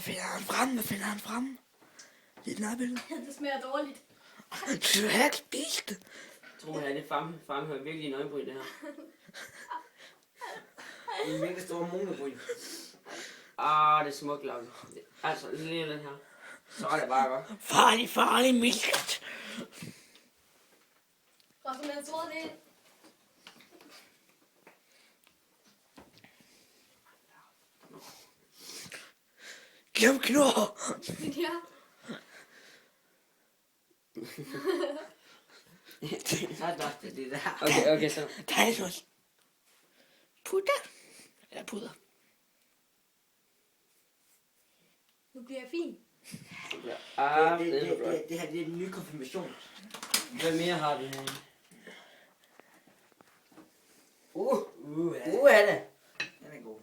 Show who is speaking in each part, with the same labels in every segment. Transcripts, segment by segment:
Speaker 1: finder han frem? Hvad finder han frem? Det er den appel.
Speaker 2: Det smager dårligt.
Speaker 1: Du har ikke spist det.
Speaker 3: Tror jeg, det fremhæver virkelig en øjenbryn, det her.
Speaker 4: Det er en mega stor mulebryn.
Speaker 3: Det er smukt, Lauke. Altså, lige den her. Så er det bare godt.
Speaker 1: Farlig mælket.
Speaker 2: Rasmus, jeg tror det.
Speaker 1: Giv ham knor.
Speaker 2: Ja.
Speaker 3: Så er det der. Okay, så.
Speaker 1: Der er noget. Putter. Eller puder.
Speaker 2: Nu bliver jeg fin.
Speaker 4: Det her det er en ny konfirmation.
Speaker 3: Hvad mere har vi her?
Speaker 4: Er det? Den er god.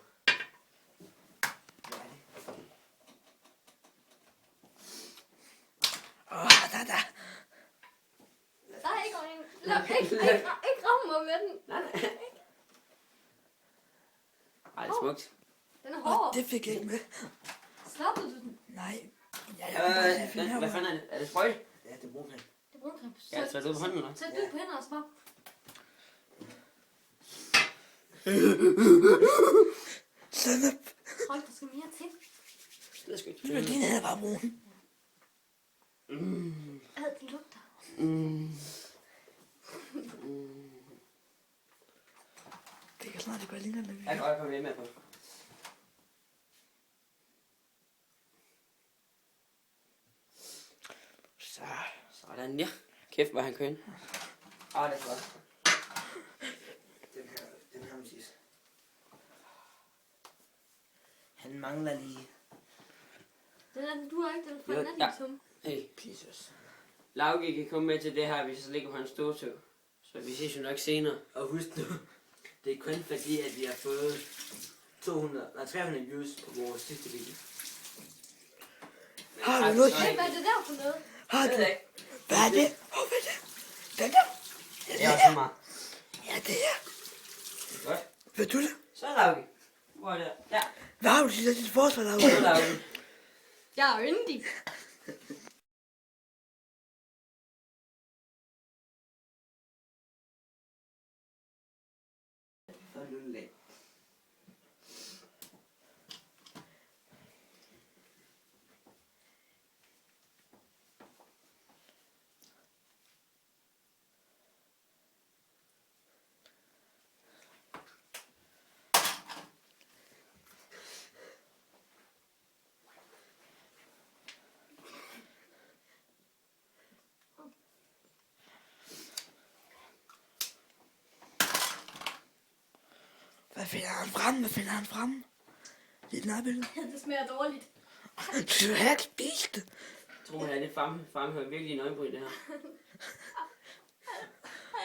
Speaker 1: Der.
Speaker 2: Der er ikke en. Ikke ramme mig med den.
Speaker 3: Nej. Ej, det er smukt.
Speaker 2: Den er hård.
Speaker 1: Det fik jeg ikke med.
Speaker 2: Snappede du den?
Speaker 1: Nej.
Speaker 3: Hvad fanden er det? Er det sprøjt?
Speaker 4: Ja, det er brugcreme.
Speaker 2: Det er brunkrem.
Speaker 3: Ja, så er det på hånden, eller?
Speaker 2: Sæt det på hænder og smag.
Speaker 1: Sennep.
Speaker 2: Hold, der skal mere til.
Speaker 3: Det er sgu ikke.
Speaker 1: Men din her var brun.
Speaker 2: Det lugter.
Speaker 1: Det kan snart gøre lignende.
Speaker 3: Jeg kan godt komme med på. Sådan, ja. Kæft, hvor han køn. Det er flot.
Speaker 4: Den her sidst. Han mangler lige.
Speaker 2: Den er den, du har ikke. Den for
Speaker 3: Jo,
Speaker 2: den er
Speaker 3: ja.
Speaker 2: din tum.
Speaker 3: Hey, Jesus. Lauke kan komme med til det her, hvis jeg ligger på hans stortøv. Så vi ses jo nok senere.
Speaker 4: Og husk nu, det er kun fordi, at vi har fået 300 views på vores sidste video.
Speaker 1: Har du noget?
Speaker 2: Hey, hvad er det der for noget?
Speaker 1: Har du?
Speaker 3: Det ved jeg ikke.
Speaker 1: Hvad er det? Hvad er det? Den der?
Speaker 3: Det er også meget.
Speaker 1: Ja, det her.
Speaker 3: Det er godt.
Speaker 1: Ved du det?
Speaker 3: Så Lauke. Hvor er det? Ja,
Speaker 1: Hvad har du til dit forsvar, Laura?
Speaker 3: så Lauke.
Speaker 2: Jeg er yndig.
Speaker 4: Så er det lidt lag.
Speaker 1: Hvad finder han frem? Hvad finder han frem? Det er den appel.
Speaker 2: Det smager dårligt.
Speaker 1: Du har ikke spist det.
Speaker 3: Tror jeg, det fremhæver virkelig en øjenbryn, det her.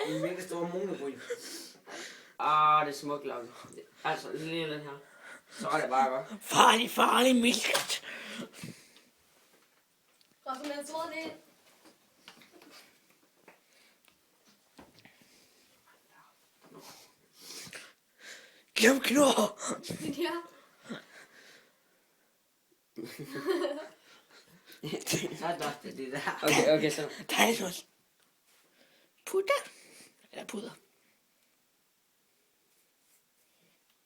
Speaker 4: Det er en mega stor mulebryn.
Speaker 3: Det er smukt, Lauke. Altså, lige den her. Så er det bare godt.
Speaker 1: Farlig mælket.
Speaker 2: Rasmus, jeg tror det.
Speaker 1: Giv ham knor.
Speaker 2: Ja.
Speaker 3: Så er det der. Okay, så.
Speaker 1: Der er noget. Putter. Eller puder.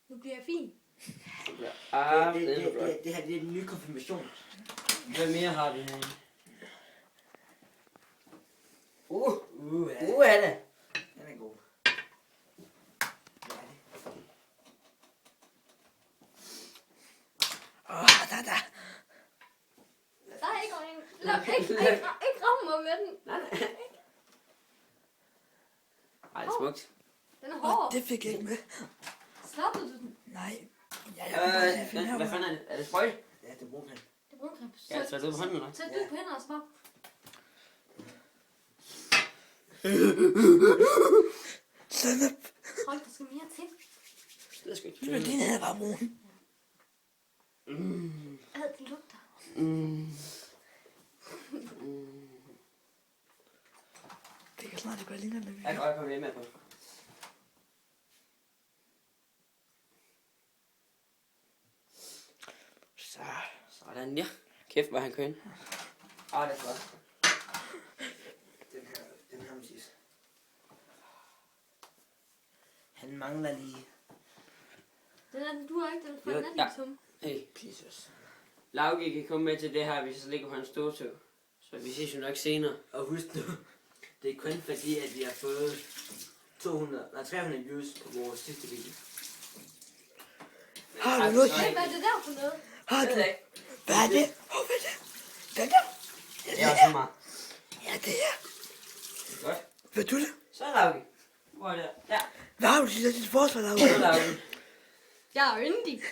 Speaker 2: Nu bliver jeg fin.
Speaker 4: Det her det er en ny konfirmation.
Speaker 3: Hvad mere har vi her?
Speaker 4: Er det? Den er god.
Speaker 1: Der.
Speaker 2: Der er ikke en. Ikke ramme mig med den.
Speaker 3: Nej. Ej, det er smukt.
Speaker 2: Den er hård.
Speaker 1: Det fik jeg ikke med.
Speaker 2: Snappede du den?
Speaker 1: Nej.
Speaker 3: Hvad fanden er det? Er det sprøjt?
Speaker 4: Ja, det er brugcreme.
Speaker 2: Det er brunkrem.
Speaker 3: Ja, så er det på hånden, eller?
Speaker 2: Sæt det på hænder og smag.
Speaker 1: Sennep.
Speaker 2: Hold, der skal mere til.
Speaker 3: Det er sgu ikke.
Speaker 1: Men din her var brun.
Speaker 2: Det lugter.
Speaker 1: Det kan snart gøre lignende.
Speaker 3: Jeg kan godt komme med på. Sådan, ja. Kæft, hvor han køn.
Speaker 4: Det er flot. Den her sidst. Han mangler lige.
Speaker 2: Du har ikke den for
Speaker 3: Jo,
Speaker 2: den
Speaker 3: ja.
Speaker 2: er tom.
Speaker 3: Hey,
Speaker 4: Jesus.
Speaker 3: Lauke kan komme med til det her, hvis jeg ligger på hans stortog. Så vi ses jo nok senere.
Speaker 4: Og husk nu, det er kun fordi, at vi har fået 300 views på vores sidste video.
Speaker 1: Har du noget?
Speaker 2: Hvad er det der for noget?
Speaker 1: Har du?
Speaker 3: ikke.
Speaker 1: Hvad er det? Hvad er det? Den der? Ja,
Speaker 3: Det
Speaker 1: det
Speaker 3: er også
Speaker 1: her.
Speaker 3: meget.
Speaker 1: Ja, det her.
Speaker 3: Godt.
Speaker 1: Ved du det?
Speaker 3: Så Lauke. Hvor er det? Ja.
Speaker 1: Hvad har du til dit forsvar, Laura?
Speaker 3: Så Lauke.
Speaker 2: Jeg er yndig.